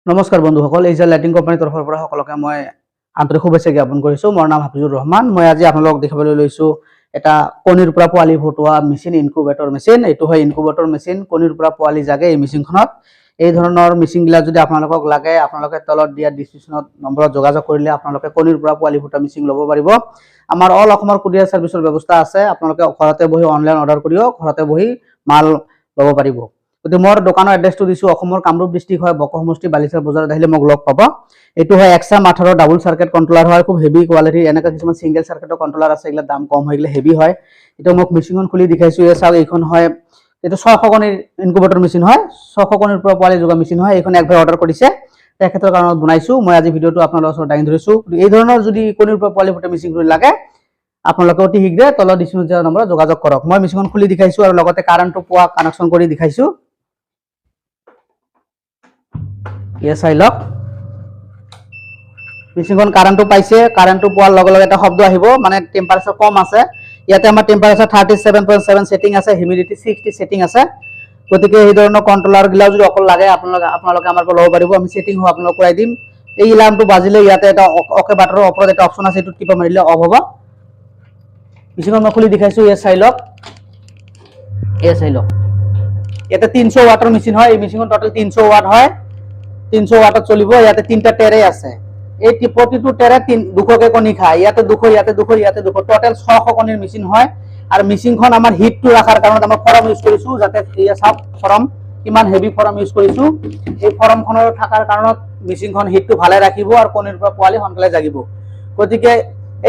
নমস্কাৰ বন্ধুসকল, এই যে লাইটিং কোম্পানীৰ তৰফৰ পৰা সকলোকে মই আন্তৰিক শুভেচ্ছা জ্ঞাপন কৰিছোঁ। মোৰ নাম হাফিজুৰ ৰহমান। মই আজি আপোনালোকক দেখাবলৈ লৈছোঁ এটা কণীৰ পৰা পোৱালি ফুটোৱা মেচিন, ইনকুবেটৰ মেচিন। এইটো হয় ইনকুবেটৰ মেচিন, কণীৰ পৰা পোৱালি জাগে এই মেচিনখনত। এই ধৰণৰ মেচিনবিলাক যদি আপোনালোকক লাগে, আপোনালোকে তলত দিয়া ডিছক্ৰিপশ্যনত নম্বৰত যোগাযোগ কৰিলে আপোনালোকে কণীৰ পৰা পোৱালি ফুটা মেচিন ল'ব পাৰিব। আমাৰ অল অসমৰ কুৰিয়াৰ ছাৰ্ভিচৰ ব্যৱস্থা আছে। আপোনালোকে ঘৰতে বহি অনলাইন অৰ্ডাৰ কৰিও ঘৰতে বহি মাল ল'ব পাৰিব। গতিকে মোৰ দোকানৰ এড্ৰেছটো দিছোঁ, অসমৰ কামৰূপ ডিষ্ট্ৰিক্ট হয়, বক সমষ্টি বালিচাৰ বজাৰত আহিলে মোক লগ পাব। এইটো হয় এক্সাম 18 ডাবল চাৰ্কিট কণ্ট্ৰলাৰ হয়, খুব হেভি কোৱালিটি। এনেকুৱা কিছুমান ছিংগল চাৰ্কিটৰ কণ্ট্ৰলাৰ আছে, এইবিলাক দাম কম হয়, এইবিলাক হেভি হয়। এইটো মোক মেচিনখন খুলি দেখাইছোঁ। এই চাওক, এইখন হয়, এইটো 600 কণীৰ ইনকুবেটৰ মেচিন হয়, 600 কণীৰ পৰা পোৱালি যোগা মেচিন হয়। এইখন এক ভাই অৰ্ডাৰ কৰিছে, তেখেতৰ কাৰণত বনাইছোঁ। মই আজি ভিডিঅ'টো আপোনালোকৰ ওচৰত দাঙি ধৰিছোঁ। এই ধৰণৰ যদি কণীৰ পৰা পোৱালি ফুটা মেচিন লাগে, আপোনালোকে অতি শীঘ্ৰে তলত ডিছক্ৰিপশ্যন নম্বৰত যোগাযোগ কৰক। মই মেচিনখন খুলি দেখাইছোঁ আৰু লগতে কাৰেণ্টটো পোৱা কানেকশ্যন কৰি দেখাইছোঁ। চাই লওক, মেচিনখন কাৰেণ্টটো পাইছে। কাৰেণ্টটো পোৱাৰ লগে লগে এটা শব্দ আহিব, মানে টেম্পাৰেচাৰ কম আছে। ইয়াতে আমাৰ টেম্পাৰেচাৰ 37.7 ছেটিং আছে, হিউমিডিটি 60 ছেটিং আছে। গতিকে এই ধৰণৰ কণ্ট্ৰলাৰ গিলাও যদি অকল লাগে আপোনালোকে আমাৰ পৰা ল'ব পাৰিব। আমি ছেটিং হোৱা আপোনালোক কৰাই দিম। এই এলাৰ্মটো বাজিলে ইয়াতে এটা অকে বাটনৰ ওপৰত এটা অপশ্যন আছে, এইটোত টিপা মাৰিলে অফ হ'ব। মেচিনখন মই খুলি দেখাইছোঁ। চাই লওক, চাই লওক, ইয়াতে 300 ৱাটৰ মেচিন হয়। এই মেচিনখন টোটেল 300 ৱাট হয়, 300 ৱাটত চলিব। ইয়াতে 3টা টেৰে আছে। এই প্ৰতিটো টেৰে 200কে কণী খায়। ইয়াতে 200, ইয়াতে 200, ইয়াতে 200, টোটেল 600 কণীৰ মেচিন হয়। আৰু মেচিনখন আমাৰ হিটটো ৰখাৰ কাৰণত আমাৰ ফৰম ইউজ কৰিছোঁ, যাতে চাওক ফৰম কিমান হেভি ফৰম ইউজ কৰিছোঁ। এই ফৰমখনৰ থকাৰ কাৰণত মেচিনখন হিটটো ভালে ৰাখিব আৰু কণীৰ পৰা পোৱালি সোনকালে জাগিব। গতিকে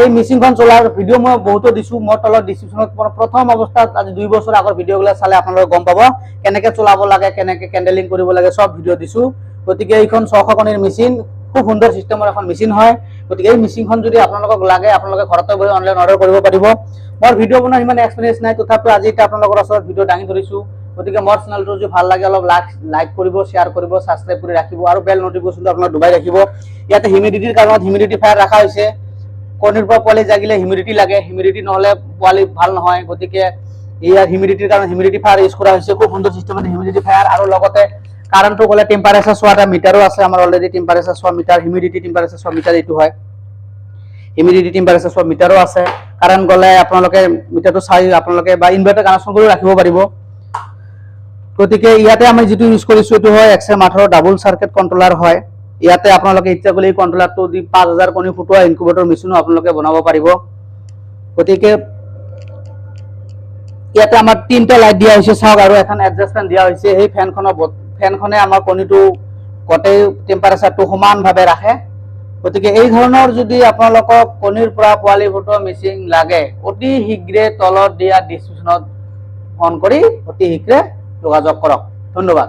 এই মেচিনখন চলাৰ ভিডিঅ' মই বহুতো দিছোঁ। মই তলত ডিছক্ৰিপশ্যনত প্ৰথম অৱস্থাত আজি 2 বছৰ আগৰ ভিডিঅ'বিলাক চালে আপোনালোকে গম পাব কেনেকৈ চলাব লাগে, কেনেকৈ কেণ্ডেলিং কৰিব লাগে, চব ভিডিঅ' দিছোঁ। গতিকে এইখন 600 কণীৰ মেচিন, খুব সুন্দৰ চিষ্টেমৰ এখন মেচিন হয়। গতিকে এই মেচিনখন যদি আপোনালোকক লাগে, আপোনালোকে ঘৰতে বহি অনলাইন অৰ্ডাৰ কৰিব পাৰিব। মোৰ ভিডিঅ' বনোৱাৰ ইমান এক্সপিৰিয়েঞ্চ নাই, তথাপিও আজি এতিয়া আপোনালোকৰ ওচৰত ভিডিঅ' দাঙি ধৰিছোঁ। গতিকে মোৰ চেনেলটো যদি ভাল লাগে অলপ লাইক কৰিব, শ্বেয়াৰ কৰিব, ছাবস্ক্ৰাইব কৰি ৰাখিব আৰু বেল নটিফিকেশ্যনটো আপোনালোকে দবাই ৰাখিব। ইয়াতে হিউমিডিটিৰ কাৰণত হিউমিডিটি ফায়াৰ ৰখা হৈছে। কণীৰ পৰা পোৱালি জাগিলে হিউমিডিটি লাগে, হিউমিডিটি নহ'লে পোৱালি ভাল নহয়। গতিকে ইয়াৰ হিউমিডিটিৰ কাৰণে হিউমিডিটি ফায়াৰ ইউজ কৰা হৈছে। খুব সুন্দৰ চিষ্টেমত হিউমিডিটি ফায়াৰ। আৰু লগতে কাৰেণ্টটো গ'লে টেম্পাৰেচাৰ চোৱা এটা মিটাৰো আছে আমাৰ অলৰেডি। টেম্পাৰেচাৰ চোৱা মিটাৰ, হিউমিডিটি টেম্পাৰেচাৰ চোৱা মিটাৰ এইটো হয়। হিউমিডিটি টেম্পাৰেচাৰ চোৱা মিটাৰো আছে। কাৰেণ্ট গ'লে আপোনালোকে মিটাৰটো চাই আপোনালোকে বা ইনভাৰ্টাৰ কানেকশ্যন কৰি ৰাখিব পাৰিব। গতিকে ইয়াতে আমি যিটো ইউজ কৰিছোঁ এইটো হয় XM 18 ডাবল চাৰ্কিট কণ্ট্ৰলাৰ হয়। ইয়াতে আপোনালোকে ইচ্ছা কৰিলে এই কণ্ট্ৰলাৰটো দি 5000 কণী ফুটোৱা ইনকুবেটৰ মেচিনো আপোনালোকে বনাব পাৰিব। গতিকে ইয়াতে আমাৰ 3টা লাইট দিয়া হৈছে, চাওক, আৰু এখন এডজাষ্ট ফেন দিয়া হৈছে। সেই ফেনখনে আমাৰ কণীটো গোটেই টেম্পাৰেচাৰটো সমানভাৱে ৰাখে। গতিকে এই ধৰণৰ যদি আপোনালোকক কণীৰ পৰা পোৱালি ফুটোৱা মেচিন লাগে, অতি শীঘ্ৰে তলত দিয়া ডিছক্ৰিপশ্যনত ফোন কৰি অতি শীঘ্ৰে যোগাযোগ কৰক। ধন্যবাদ।